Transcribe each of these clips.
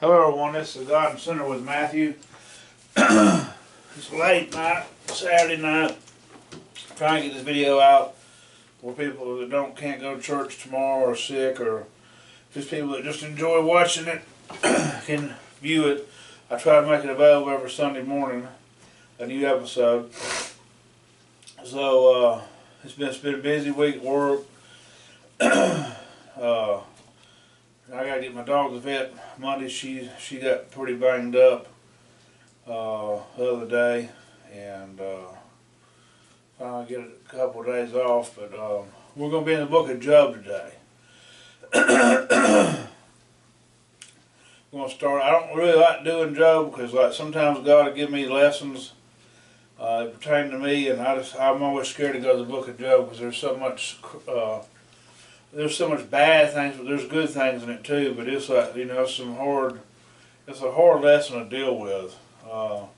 Hello everyone, this is God and Sinner with Matthew. It's late night, Saturday night. Trying to get this video out for people that can't go to church tomorrow or sick, or just people that just enjoy watching it can view it. I try to make it available every Sunday morning, a new episode. So it's been a busy week at work. I gotta get my dog to the vet Monday. She got pretty banged up the other day, and finally get a couple of days off. But we're gonna be in the book of Job today. We're gonna start. I don't really like doing Job because sometimes God will give me lessons that pertain to me, and I'm always scared to go to the book of Job because there's so much. There's so much bad things, but there's good things in it too. But it's like, it's a hard lesson to deal with. So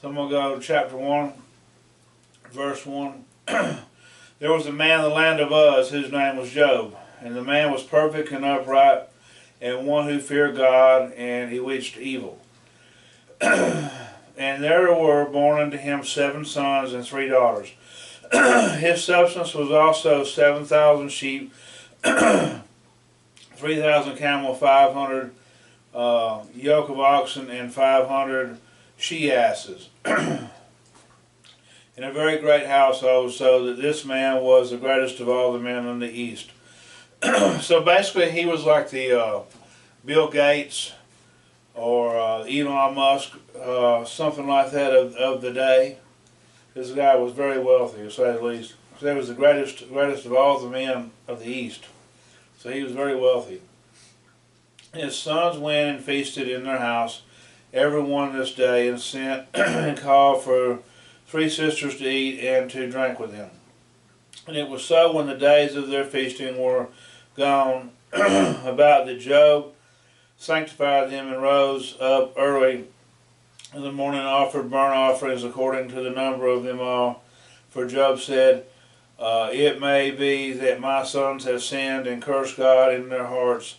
I'm gonna go to chapter 1, verse 1. There was a man in the land of Uz whose name was Job, and the man was perfect and upright, and one who feared God, and he wished evil. And there were born unto him 7 sons and 3 daughters. His substance was also 7,000 sheep, 3,000 camel, 500 yoke of oxen, and 500 she-asses. In a very great household, so that this man was the greatest of all the men in the east. So basically he was like the Bill Gates or Elon Musk, something like that of the day. This guy was very wealthy, to say the least. So he was the greatest of all the men of the east. So he was very wealthy. His sons went and feasted in their house, every one this day, and sent and called for 3 sisters to eat and to drink with him. And it was so, when the days of their feasting were gone about, that Job sanctified them and rose up early in the morning and offered burnt offerings according to the number of them all. For Job said, it may be that my sons have sinned and cursed God in their hearts.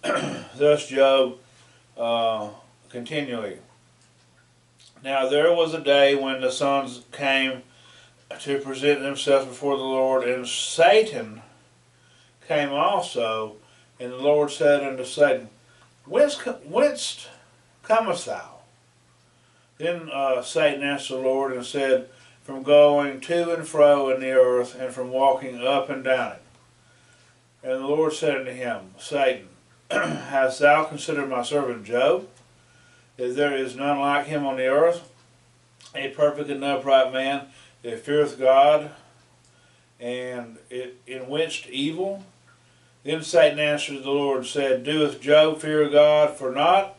Thus Job continually. Now there was a day when the sons came to present themselves before the Lord, and Satan came also. And the Lord said unto Satan, Whence comest thou? Then Satan answered the Lord and said, From going to and fro in the earth, and from walking up and down it. And the Lord said unto him, Satan, hast thou considered my servant Job, that there is none like him on the earth, a perfect and upright man, that feareth God, and in which evil? Then Satan answered the Lord and said, Doeth Job fear God for naught?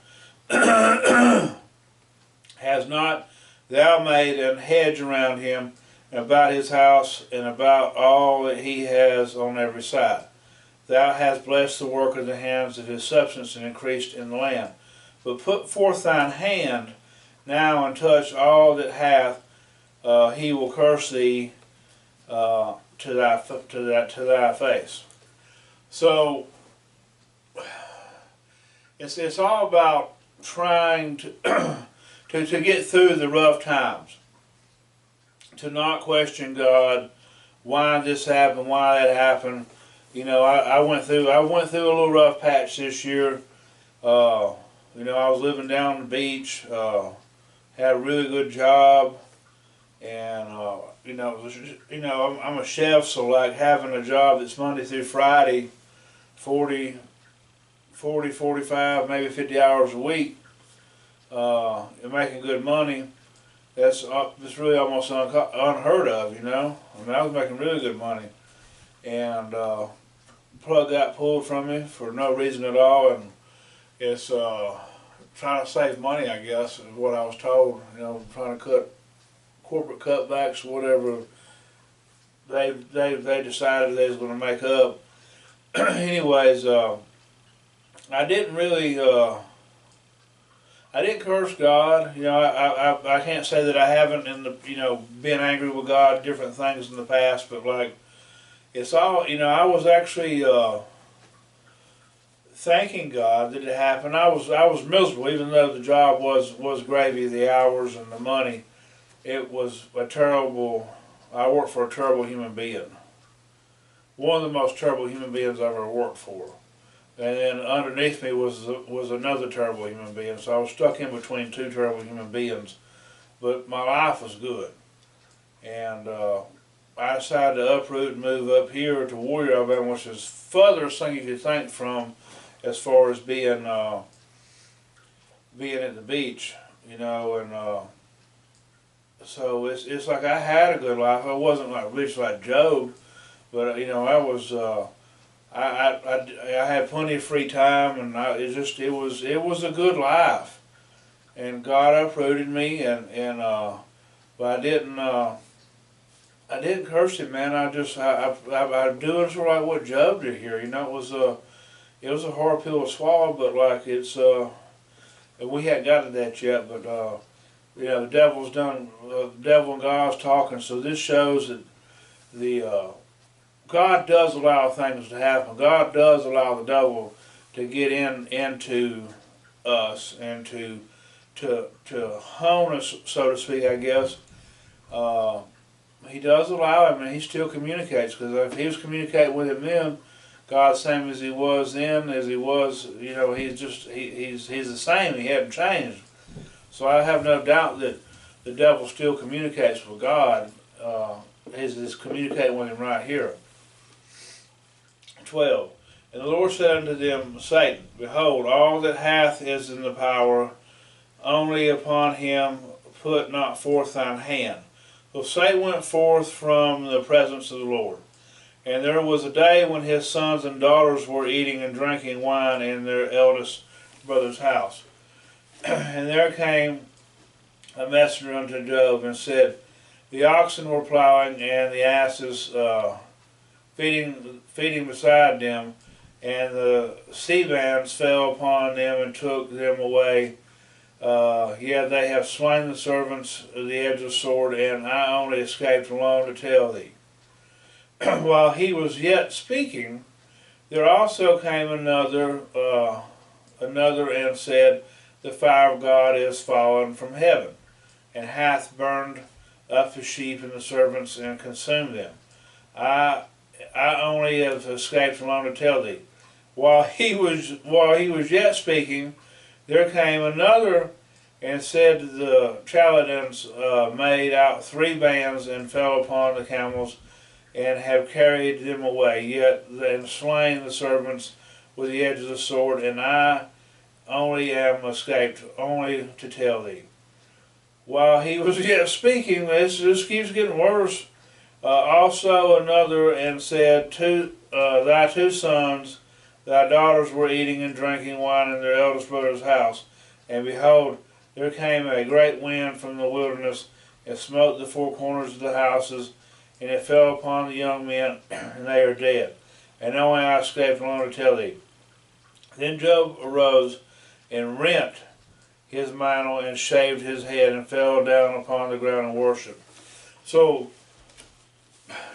Has not thou made an hedge around him, and about his house, and about all that he has on every side? Thou hast blessed the work of the hands of his substance, and increased in the land. But put forth thine hand now, and touch all that hath, he will curse thee to thy face. So it's all about trying to to get through the rough times, to not question God, why this happened, why that happened. I went through a little rough patch this year. I was living down on the beach, had a really good job, and I'm a chef, so like having a job that's Monday through Friday, 40, 45, maybe 50 hours a week, and making good money, that's really almost unheard of, I was making really good money, and plug got pulled from me for no reason at all, and it's trying to save money, I guess, is what I was told. Trying to cut corporate cutbacks, whatever they decided they was going to make up. Anyways, I didn't really. I didn't curse God. I can't say that I haven't been angry with God, different things in the past, but like, it's all, I was actually thanking God that it happened. I was miserable, even though the job was gravy, the hours and the money. It was a terrible. I worked for a terrible human being. One of the most terrible human beings I've ever worked for. And then underneath me was another terrible human being. So I was stuck in between two terrible human beings. But my life was good. And I decided to uproot and move up here to Warrior, Alabama, which is furthest thing you could think from as far as being at the beach, you know. And so it's like I had a good life. I wasn't like rich like Job, but you know, I was. I had plenty of free time, and it was a good life, and God uprooted me, and but I didn't curse him, man. I'm doing sort of like what Job did here. You know, it was a hard pill to swallow, but like we hadn't got to that yet. But you know, the devil and God's talking. So this shows that God does allow things to happen. God does allow the devil to get into us and to hone us, so to speak, I guess. He does allow him, and he still communicates, because if he was communicating with him then, God's same as he was then, as he was, you know, he's the same. He hadn't changed. So I have no doubt that the devil still communicates with God. He's communicating with him right here. 12. And the Lord said unto them, Satan, behold, all that hath is in the power, only upon him put not forth thine hand. So Satan went forth from the presence of the Lord. And there was a day when his sons and daughters were eating and drinking wine in their eldest brother's house. And there came a messenger unto Job and said, the oxen were plowing and the asses feeding beside them, and the sea bands fell upon them and took them away. Yet they have slain the servants of the edge of the sword, and I only escaped alone to tell thee. While he was yet speaking, there also came another and said, the fire of God is fallen from heaven, and hath burned up the sheep and the servants, and consumed them. I only have escaped alone to tell thee. While he was yet speaking, there came another and said, the Chaldeans made out 3 bands and fell upon the camels, and have carried them away, yet and slain the servants with the edge of the sword, and I only am escaped, only to tell thee. While he was yet speaking, this keeps getting worse. Also another and said, thy 2 sons, thy daughters were eating and drinking wine in their eldest brother's house, and behold, there came a great wind from the wilderness, and smote the 4 corners of the houses, and it fell upon the young men, and they are dead. And only I escaped alone to tell thee. Then Job arose and rent his mantle and shaved his head and fell down upon the ground and worshipped. So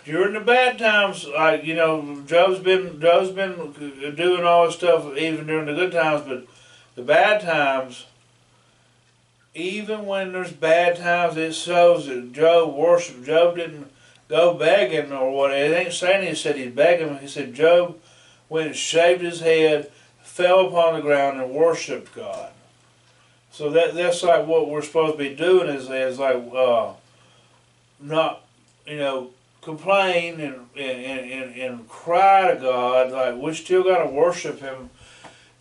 during the bad times, like, you know, Job's been doing all this stuff even during the good times, but the bad times, even when there's bad times, it shows that Job worshiped. Job didn't go begging or what. It ain't saying he said he's begging. He said Job went and shaved his head, fell upon the ground, and worshipped God. So that's like what we're supposed to be doing is like not, you know, complain and cry to God. Like, we still got to worship him.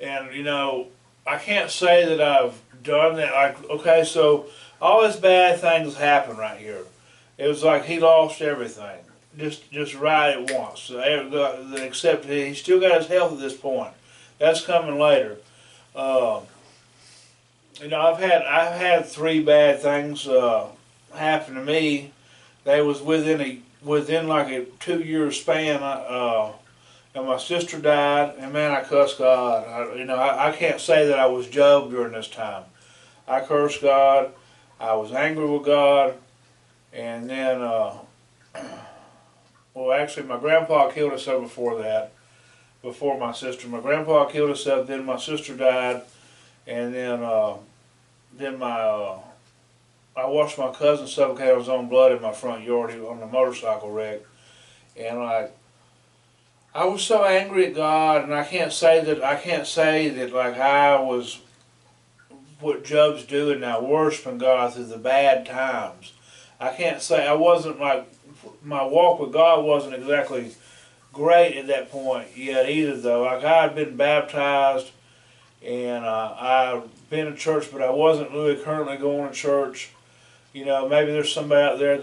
And, you know, I can't say that I've done that. Like, okay, so all this bad things happen right here. It was like he lost everything, just right at once. So, except he still got his health at this point. That's coming later. You know, I've had 3 bad things happen to me. They was within like a 2-year span. And my sister died, and man, I cussed God. I can't say that I was Job during this time. I cursed God. I was angry with God. And then, well, actually, my grandpa killed us before that. before my sister. My grandpa killed himself, then my sister died, and then I watched my cousin suffocate his own blood in my front yard on a motorcycle wreck, and I was so angry at God, and I can't say that like I was what Job's doing now, worshiping God through the bad times. I can't say I wasn't like my walk with God wasn't exactly great at that point yet either though. Like I had been baptized and I've been to church, but I wasn't really currently going to church. You know, maybe there's somebody out there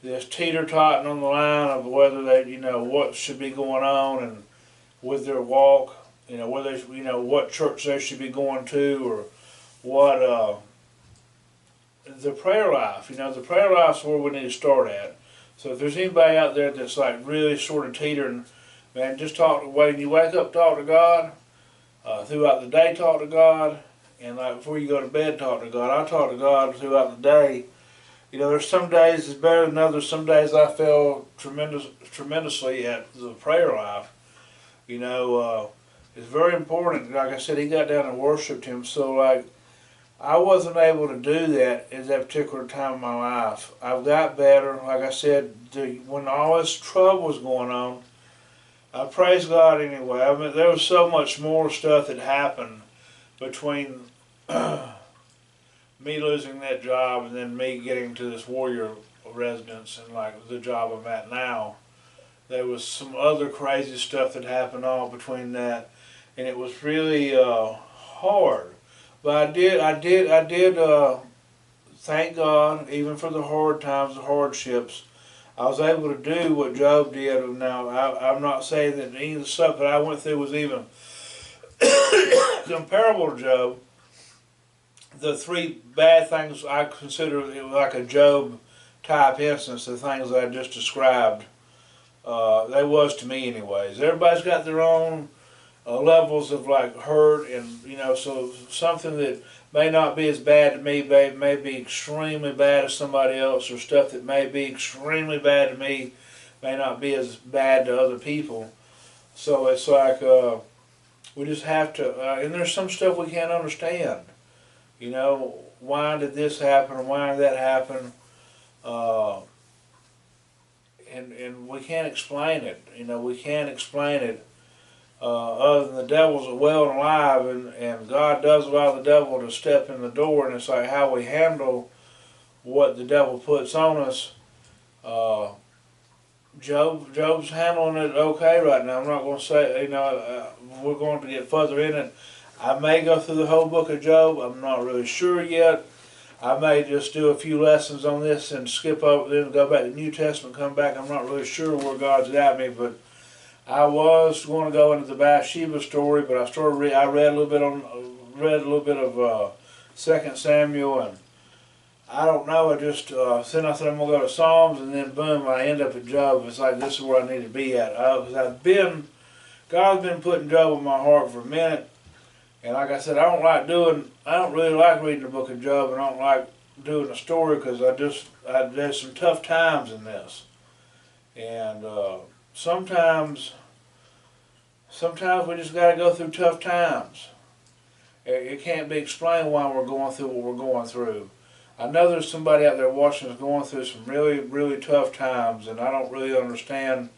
that's teeter-totting on the line of whether they, you know, what should be going on and with their walk, you know, whether they, you know, what church they should be going to or what the prayer life. You know, the prayer life's where we need to start at. So if there's anybody out there that's like really sort of teetering, man, just talk. When you wake up, talk to God. Throughout the day, talk to God, and like before you go to bed, talk to God. I talk to God throughout the day. You know, there's some days it's better than others. Some days I feel tremendously at the prayer life. You know, it's very important. Like I said, he got down and worshipped him. So like, I wasn't able to do that at that particular time of my life. I've got better. Like I said, when all this trouble was going on, I praise God anyway. I mean, there was so much more stuff that happened between me losing that job and then me getting to this warrior residence and like the job I'm at now. There was some other crazy stuff that happened all between that, and it was really hard. But I did thank God even for the hard times, the hardships. I was able to do what Job did. Now, I'm not saying that any of the stuff that I went through was even comparable to Job. The three bad things I consider like a Job type instance, the things that I just described, they was to me anyways. Everybody's got their own levels of like hurt, and you know, so something that may not be as bad to me may be extremely bad to somebody else, or stuff that may be extremely bad to me may not be as bad to other people. So it's like we just have to, and there's some stuff we can't understand. You know, why did this happen? Why did that happen? And we can't explain it. You know, we can't explain it. Other than the devil's well and alive, and God does allow the devil to step in the door, and it's like how we handle what the devil puts on us. Job's handling it okay right now. I'm not going to say, you know, we're going to get further in it. I may go through the whole book of Job. I'm not really sure yet. I may just do a few lessons on this and skip over, then go back to the New Testament, come back. I'm not really sure where God's got me, but I was going to go into the Bathsheba story, but I read a little bit of 2 Samuel, and I don't know. I just then I said I'm gonna go to Psalms, and then boom, I end up at Job. It's like this is where I need to be at, because God's been putting Job in my heart for a minute, and like I said, I don't really like reading the book of Job, and I don't like doing a story because there's some tough times in this, and sometimes we just got to go through tough times. It can't be explained why we're going through what we're going through. I know there's somebody out there watching us going through some really, really tough times, and I don't really understand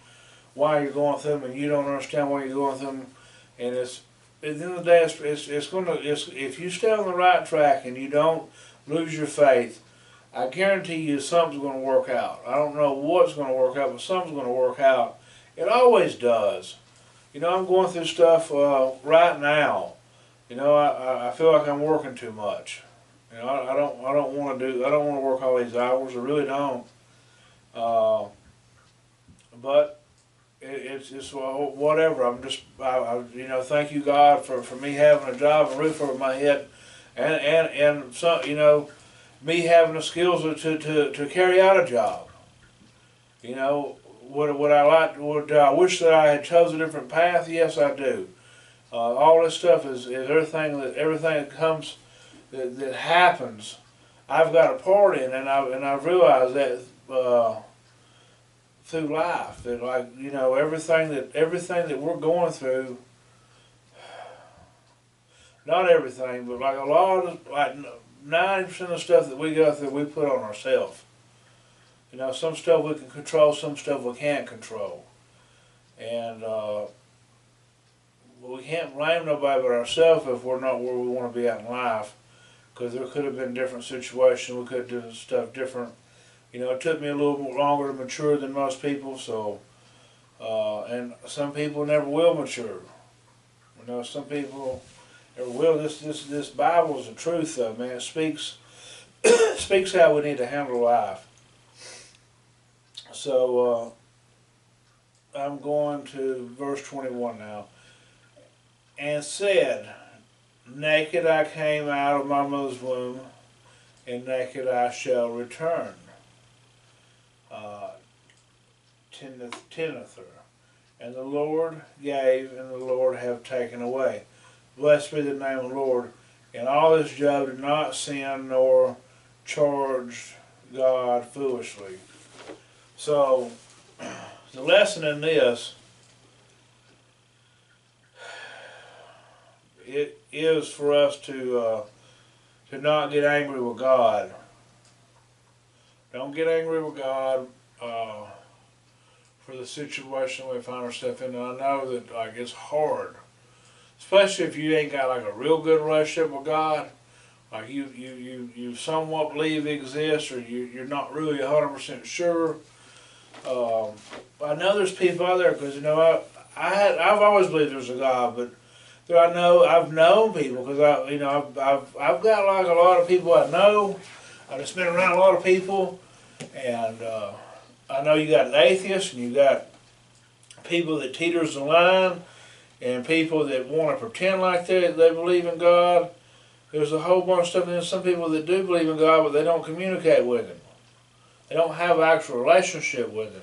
why you're going through them, and you don't understand why you're going through them. And at the end of the day, if you stay on the right track and you don't lose your faith, I guarantee you something's going to work out. I don't know what's going to work out, but something's going to work out. It always does. You know, I'm going through stuff right now. You know, I feel like I'm working too much. You know, I don't want to work all these hours. I really don't. But it's whatever. You know, thank you God for me having a job, a roof over my head, and some, you know, me having the skills to carry out a job. You know, would I wish that I had chosen a different path? Yes, I do. All this stuff is everything that comes that happens. I've got a part in, and I've realized that through life. That, like, you know, everything that we're going through, not everything, but like a lot of, like 90% of the stuff that we go through, we put on ourselves. You know, some stuff we can control, some stuff we can't control. And we can't blame nobody but ourselves if we're not where we want to be at in life. Because there could have been different situations, we could have done stuff different. You know, it took me a little bit longer to mature than most people, so, and some people never will mature. You know, some people never will. This Bible is the truth, though, man. It speaks, speaks how we need to handle life. So, I'm going to verse 21 now. And said, naked I came out of my mother's womb, and naked I shall return. Tenether. And the Lord gave, and the Lord have taken away. Blessed be the name of the Lord. In all this Job did not sin nor charge God foolishly. So, the lesson in this, it is for us to not get angry with God. Don't get angry with God for the situation we find ourselves in. And I know that, like, it's hard, especially if you ain't got like a real good relationship with God. Like you somewhat believe He exists, or you're not really 100% sure. I know there's people out there, because, you know, I've always believed there's a God, but I've known people, because I've got like a lot of people I know. I've just been around a lot of people, and I know you got atheists, and you got people that teeters the line, and people that want to pretend like they believe in God. There's a whole bunch of stuff, and there's some people that do believe in God, but they don't communicate with Him. They don't have an actual relationship with Him.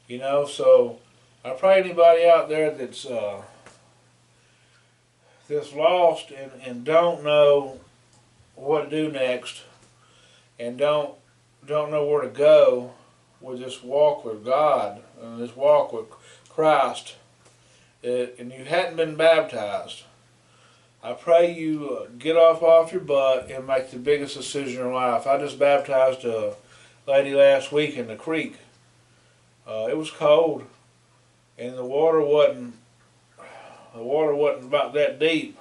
You know, so I pray anybody out there that's lost and don't know what to do next, and don't know where to go with this walk with God and this walk with Christ, and you hadn't been baptized, I pray you get off your butt and make the biggest decision in your life. I just baptized a lady last week in the creek. It was cold, and the water wasn't about that deep.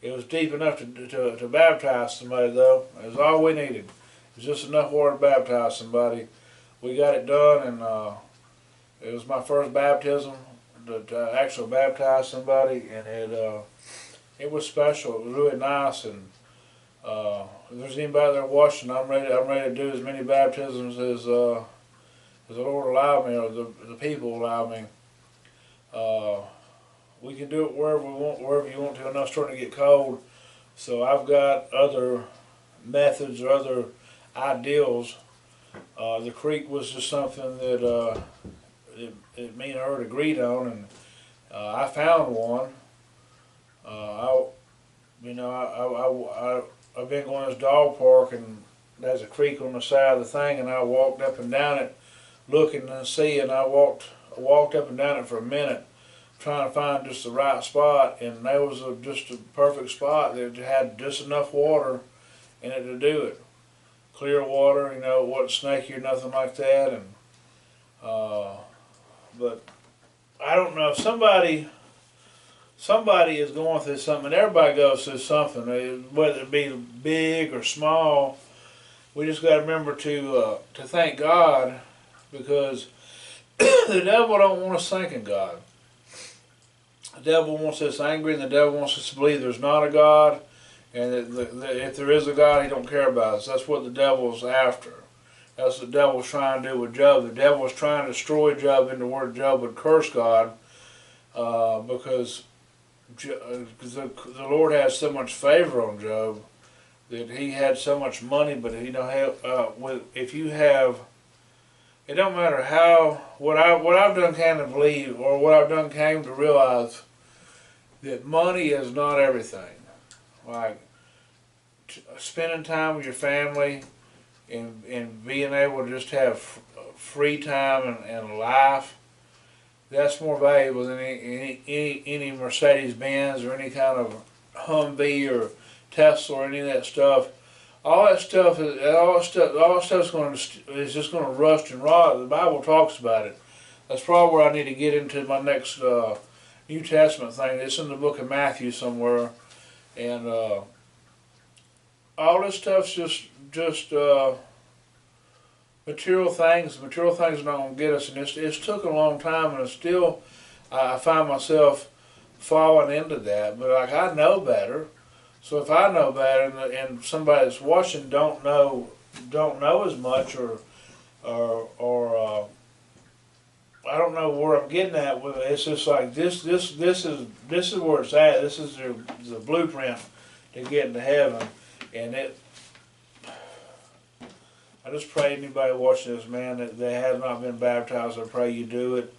It was deep enough to baptize somebody, though. It was all we needed. It was just enough water to baptize somebody. We got it done, and it was my first baptism to actually baptize somebody, and it was special. It was really nice, and if there's anybody there watching, I'm ready to do as many baptisms as the Lord allowed me, or the people allowed me. We can do it wherever you want to. I know it's starting to get cold, so I've got other methods or other ideals. The creek was just something that me and her had agreed on, and I found one. I've been going to this dog park, and there's a creek on the side of the thing, and I walked up and down it, looking and seeing. I walked up and down it for a minute, trying to find just the right spot, and there was just a perfect spot that had just enough water in it to do it. Clear water, you know, it wasn't snaky or nothing like that, and but I don't know, if somebody is going through something, and everybody goes through something, whether it be big or small. We just got to remember to thank God, because the devil don't want us thanking God. The devil wants us angry, and the devil wants us to believe there's not a God, and that if there is a God, He don't care about us. That's what the devil's after. That's what the devil's trying to do with Job. The devil was trying to destroy Job into where Job would curse God, because the Lord has so much favor on Job, that he had so much money. But you know, if you have, it don't matter what I've done came to believe, or what I've done came to realize, that money is not everything. Like spending time with your family, and being able to just have free time and life, that's more valuable than any Mercedes Benz or any kind of Humvee or Tesla or any of that stuff. All that stuff is just going to rust and rot. The Bible talks about it. That's probably where I need to get into my next New Testament thing. It's in the book of Matthew somewhere, and all this stuff's just material things. Material things are not going to get us, and it's took a long time, and it's still I find myself falling into that. But like, I know better. So if I know better, and somebody that's watching don't know as much, or I don't know where I'm getting at with it. It's just like this is where it's at. This is the blueprint to get into heaven, and I just pray anybody watching this, man, that they have not been baptized, I pray you do it.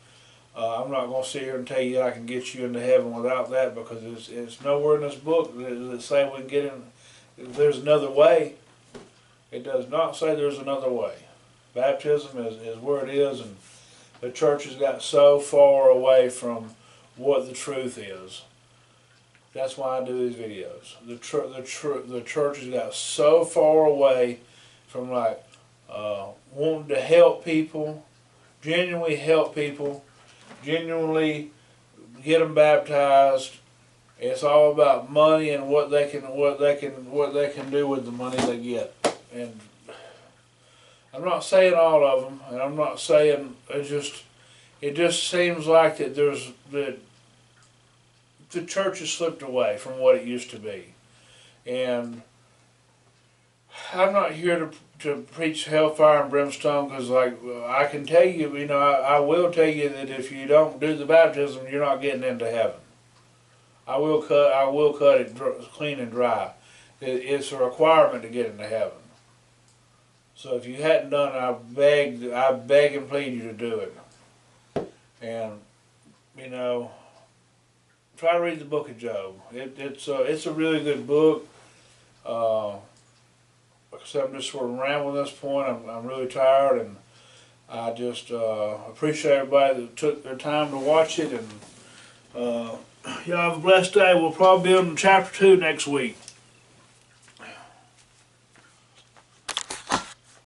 I'm not going to sit here and tell you I can get you into heaven without that, because it's nowhere in this book that say we can get in. There's another way. It does not say there's another way. Baptism is where it is, and the church has got so far away from what the truth is. That's why I do these videos. The church has got so far away from wanting to help people, genuinely help people, genuinely get them baptized. It's all about money and what they can do with the money they get. And I'm not saying all of them, and I'm not saying it just seems like that the church has slipped away from what it used to be. And I'm not here to preach hellfire and brimstone, because I can tell you, I will tell you that if you don't do the baptism, you're not getting into heaven. I will cut it clean and dry. It's a requirement to get into heaven. So if you hadn't done it, I beg and plead you to do it. And try to read the book of Job. It's a really good book. Like I said, I'm just sort of rambling at this point. I'm really tired, and I just appreciate everybody that took their time to watch it. And y'all have a blessed day. We'll probably be on chapter 2 next week.